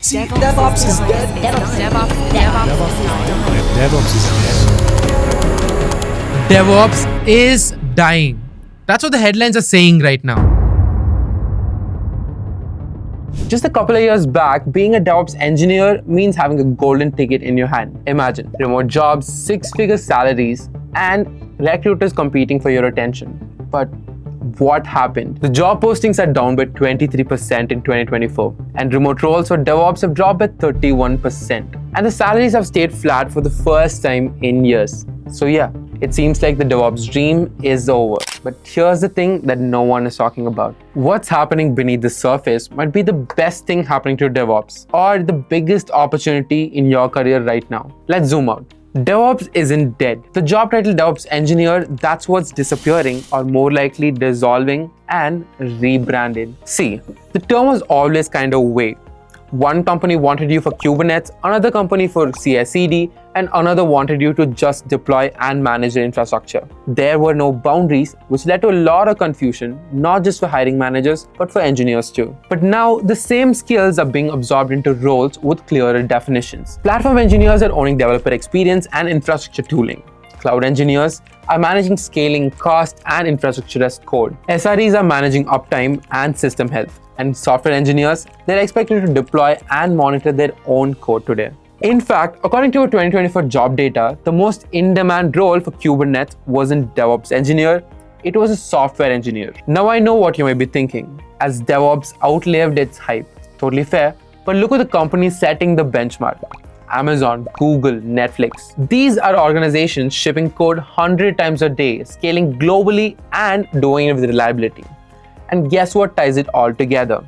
See, DevOps is dead. DevOps is dead. DevOps is dying. That's what the headlines are saying right now. Just a couple of years back, being a DevOps engineer means having a golden ticket in your hand. Imagine remote jobs, six-figure salaries, and recruiters competing for your attention. But what happened? The job postings are down by 23% in 2024, and remote roles for DevOps have dropped by 31%. And the salaries have stayed flat for the first time in years. So yeah, it seems like the DevOps dream is over. But here's the thing that no one is talking about. What's happening beneath the surface might be the best thing happening to DevOps, or the biggest opportunity in your career right now. Let's zoom out. DevOps isn't dead. The job title DevOps engineer, that's what's disappearing, or more likely dissolving and rebranded. See, the term was always kind of vague. One company wanted you for Kubernetes, another company for CI/CD, and another wanted you to just deploy and manage the infrastructure. There were no boundaries, which led to a lot of confusion, not just for hiring managers, but for engineers too. But now, the same skills are being absorbed into roles with clearer definitions. Platform engineers are owning developer experience and infrastructure tooling. Cloud engineers are managing scaling, cost, and infrastructure as code. SREs are managing uptime and system health. And software engineers, they're expected to deploy and monitor their own code today. In fact, according to our 2024 job data, the most in-demand role for Kubernetes wasn't DevOps engineer, it was a software engineer. Now I know what you may be thinking, as DevOps outlived its hype. Totally fair, but look at the companies setting the benchmark. Amazon, Google, Netflix. These are organizations shipping code 100 times a day, scaling globally and doing it with reliability. And guess what ties it all together?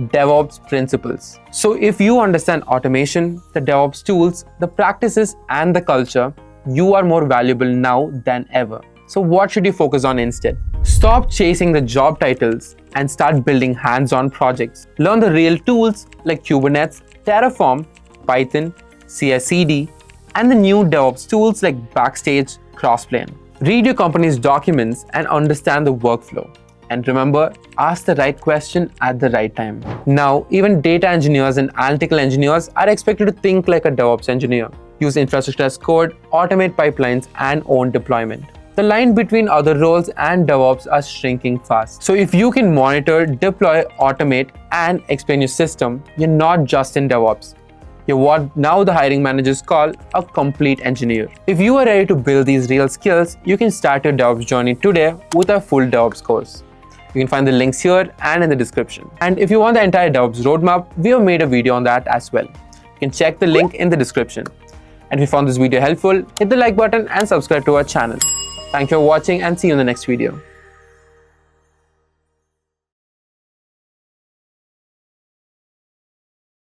DevOps principles. So if you understand automation, the DevOps tools, the practices, and the culture, you are more valuable now than ever. So what should you focus on instead? Stop chasing the job titles and start building hands-on projects. Learn the real tools like Kubernetes, Terraform, Python, CI/CD, and the new DevOps tools like Backstage, Crossplane. Read your company's documents and understand the workflow. And remember, ask the right question at the right time. Now, even data engineers and analytical engineers are expected to think like a DevOps engineer, use infrastructure as code, automate pipelines, and own deployment. The line between other roles and DevOps are shrinking fast. So if you can monitor, deploy, automate, and explain your system, you're not just in DevOps. You're what now the hiring managers call a complete engineer. If you are ready to build these real skills, you can start your DevOps journey today with our full DevOps course. You can find the links here and in the description. And if you want the entire DevOps roadmap, we have made a video on that as well. You can check the link in the description. And if you found this video helpful, hit the like button and subscribe to our channel. Thank you for watching and see you in the next video.